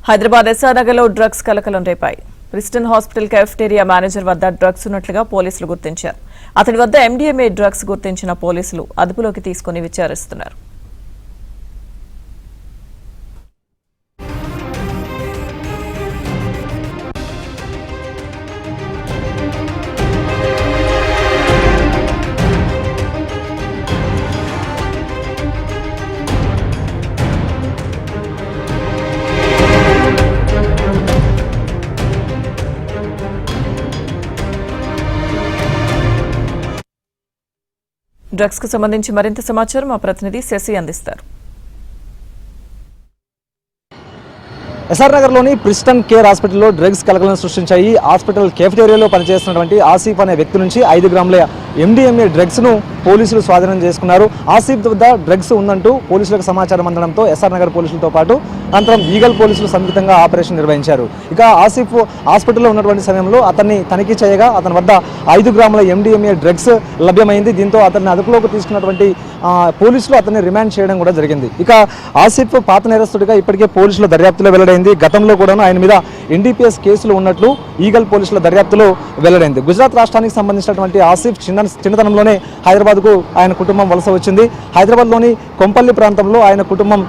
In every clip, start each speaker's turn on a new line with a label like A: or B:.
A: Hyderabad SR నగర్లో drugs కలకలం రేపాయి. Pristine hospital cafeteria manager వద్ద డ్రగ్స్ ఉన్నట్లుగా పోలీసులు గుర్తించారు. అతని వద్ద ఎండీఎంఏ డ్రగ్స్ గుర్తించిన పోలీసులు అదుపులోకి తీసుకుని విచారిస్తున్నారు. డ్రగ్స్ కు సంబంధించి మరింత సమాచారం మా ప్రతినిధి శశి అందిస్తారు.
B: ఎస్ఆర్ నగర్లోని ప్రిస్టన్ కేర్ హాస్పిటల్లో డ్రగ్స్ కలకలం సృష్టించాయి. హాస్పిటల్ కేఫ్టేరియాలో పనిచేస్తున్నటువంటి ఆసిఫ్ అనే వ్యక్తి నుంచి 5 గ్రాముల ఎండీఎంఏ డ్రగ్స్ను పోలీసులు స్వాధీనం చేసుకున్నారు. ఆసిఫ్ వద్ద డ్రగ్స్ ఉందంటూ పోలీసులకు సమాచారం అందడంతో ఎస్ఆర్ నగర్ పోలీసులతో పాటు అనంతరం ఈగల్ పోలీసులు సంయుక్తంగా ఆపరేషన్ నిర్వహించారు. ఇక ఆసిఫ్ హాస్పిటల్లో ఉన్నటువంటి సమయంలో అతన్ని తనిఖీ చేయగా అతని వద్ద 5 గ్రాముల ఎండీఎంఏ డ్రగ్స్ లభ్యమైంది. దీంతో అతన్ని అదుపులోకి తీసుకున్నటువంటి పోలీసులు అతన్ని రిమాండ్ చేయడం కూడా జరిగింది. ఇక ఆసిఫ్ పాత నేరస్తుడిగా ఇప్పటికే పోలీసుల దర్యాప్తులో వెల్లడైంది. గతంలో కూడా ఆయన మీద ఎన్డీపీఎస్ కేసులు ఉన్నట్లు ఈగల్ పోలీసుల దర్యాప్తులో వెల్లడైంది. గుజరాత్ రాష్ట్రానికి సంబంధించినటువంటి ఆసిఫ్ చిన్నతనంలోనే హైదరాబాద్కు ఆయన కుటుంబం వలస వచ్చింది. హైదరాబాద్లోని కొంపల్లి ప్రాంతంలో ఆయన కుటుంబం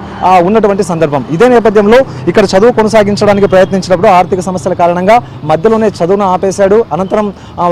B: ఉన్నటువంటి సందర్భం. ఇదే నేపథ్యంలో ఇక్కడ చదువు కొనసాగించడానికి ప్రయత్నించినప్పుడు ఆర్థిక సమస్యల కారణంగా మధ్యలోనే చదువును ఆపేశాడు. అనంతరం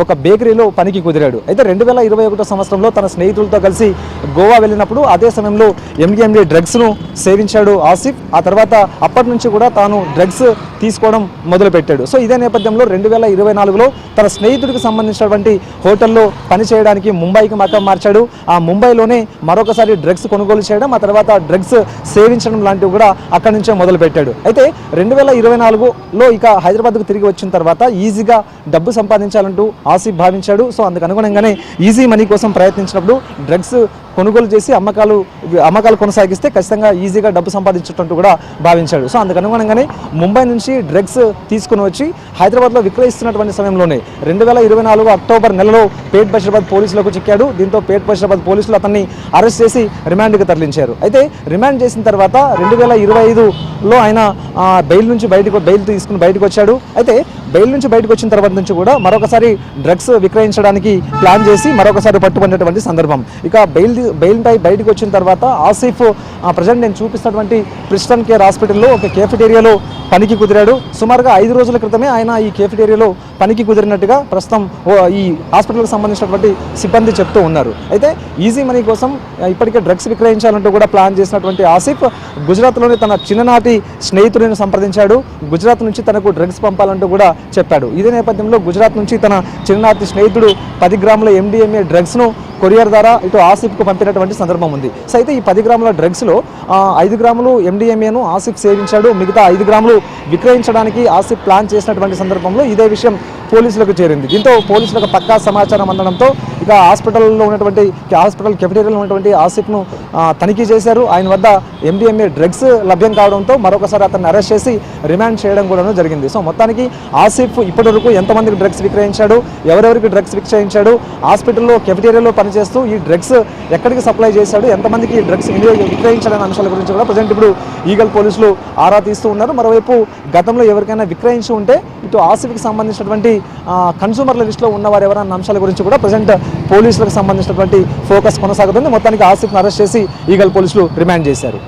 B: ఒక బేకరీలో పనికి కుదిరాడు. అయితే 2021 సంవత్సరంలో తన స్నేహితులతో కలిసి గోవా వెళ్ళినప్పుడు అదే సమయంలో ఎండీఎంఏ డ్రగ్స్ను సేవించాడు ఆసిఫ్. ఆ తర్వాత అప్పటి నుంచి కూడా తాను డ్రగ్స్ తీసుకోవడం మొదలుపెట్టాడు. సో ఇదే నేపథ్యంలో 2024లో తన స్నేహితుడికి సంబంధించినటువంటి హోటల్లో పనిచేయడానికి ముంబైకి మకం మార్చాడు. ఆ ముంబైలోనే మరొకసారి డ్రగ్స్ కొనుగోలు చేయడం, ఆ తర్వాత డ్రగ్స్ సేవించడం లాంటివి కూడా అక్కడి నుంచే మొదలుపెట్టాడు. అయితే 2024లో ఇక హైదరాబాద్కు తిరిగి వచ్చిన తర్వాత ఈజీగా డబ్బు సంపాదించాలంటూ ఆసిఫ్ భావించాడు. సో అందుకు అనుగుణంగానే ఈజీ మనీ కోసం ప్రయత్నించినప్పుడు డ్రగ్స్ కొనుగోలు చేసి అమ్మకాలు కొనసాగిస్తే ఖచ్చితంగా ఈజీగా డబ్బు సంపాదించేటట్టు కూడా భావించాడు. సో అందుకు అనుగుణంగానే ముంబై నుంచి డ్రగ్స్ తీసుకుని వచ్చి హైదరాబాద్లో విక్రయిస్తున్నటువంటి సమయంలోనే 2024 అక్టోబర్ నెలలో పేట్ బషీరాబాద్ పోలీసులకు చిక్కాడు. దీంతో పేట్ బషీరాబాద్ పోలీసులు అతన్ని అరెస్ట్ చేసి రిమాండ్కి తరలించారు. అయితే రిమాండ్ చేసిన తర్వాత 2025లో ఆయన బెయిల్ తీసుకుని బయటకు వచ్చాడు. అయితే బెయిల్ నుంచి బయటకు వచ్చిన తర్వాత నుంచి కూడా మరొకసారి డ్రగ్స్ విక్రయించడానికి ప్లాన్ చేసి మరొకసారి పట్టుబడినటువంటి సందర్భం. ఇక బెయిల్పై బయటకు వచ్చిన తర్వాత ఆసిఫ్ ప్రజెంట్ నేను చూపిస్తున్నటువంటి ప్రిస్టన్ కేర్ హాస్పిటల్లో ఒక కేఫెటేరియాలో పనికి కుదిరాడు. సుమారుగా 5 రోజుల క్రితమే ఆయన ఈ కేఫెటేరియాలో పనికి కుదిరినట్టుగా ప్రస్తుతం ఈ హాస్పిటల్కి సంబంధించినటువంటి సిబ్బంది చెప్తూ ఉన్నారు. అయితే ఈజీ మనీ కోసం ఇప్పటికే డ్రగ్స్ విక్రయించాలంటూ కూడా ప్లాన్ చేసినటువంటి ఆసిఫ్ గుజరాత్లోని తన చిన్ననాటి స్నేహితుడిని సంప్రదించాడు. గుజరాత్ నుంచి తనకు డ్రగ్స్ పంపాలంటూ కూడా చెప్పాడు. ఇదే నేపథ్యంలో గుజరాత్ నుంచి తన చిన్ననాటి స్నేహితుడు 10 గ్రాముల ఎండీఎంఏ డ్రగ్స్ను కొరియర్ ద్వారా ఇటు ఆసిఫ్కు పంపినటువంటి సందర్భం ఉంది. సో అయితే ఈ 10 గ్రాముల డ్రగ్స్లో 5 గ్రాములు ఎండీఎంఏను ఆసిఫ్ సేవించాడు. మిగతా 5 గ్రాములు విక్రయించడానికి ఆసిఫ్ ప్లాన్ చేసినటువంటి సందర్భంలో ఇదే విషయం పోలీసులకు చేరింది. దీంతో పోలీసులకు పక్కా సమాచారం అందడంతో ఇక హాస్పిటల్ కెఫెటేరియాలో ఉన్నటువంటి ఆసిఫ్ను తనిఖీ చేశారు. ఆయన వద్ద ఎండీఎంఏ డ్రగ్స్ లభ్యం కావడంతో మరొకసారి అతన్ని అరెస్ట్ చేసి రిమాండ్ చేయడం కూడా జరిగింది. సో మొత్తానికి ఆసిఫ్ ఇప్పటివరకు ఎంతమందికి డ్రగ్స్ విక్రయించాడు, ఎవరెవరికి డ్రగ్స్ విక్రయించాడు, హాస్పిటల్లో కెఫెటేరియాలో పనిచేస్తూ ఈ డ్రగ్స్ ఎక్కడికి సప్లై చేశాడు, ఎంతమందికి డ్రగ్స్ విక్రయించాలనే అంశాల గురించి కూడా ప్రజెంట్ ఇప్పుడు ఈగల్ పోలీసులు ఆరా తీస్తూ ఉన్నారు. మరోవైపు గతంలో ఎవరికైనా విక్రయించి ఉంటే ఇటు ఆసిఫ్కి సంబంధించినటువంటి కన్సూమర్ల లిస్టులో ఉన్నవారు ఎవరన్న అంశాల గురించి కూడా ప్రజెంట్ పోలీసులకు సంబంధించినటువంటి ఫోకస్ కొనసాగుతుంది. మొత్తానికి ఆసిఫ్ను అరెస్ట్ చేసి ఈగల్ పోలీసులు రిమాండ్ చేశారు.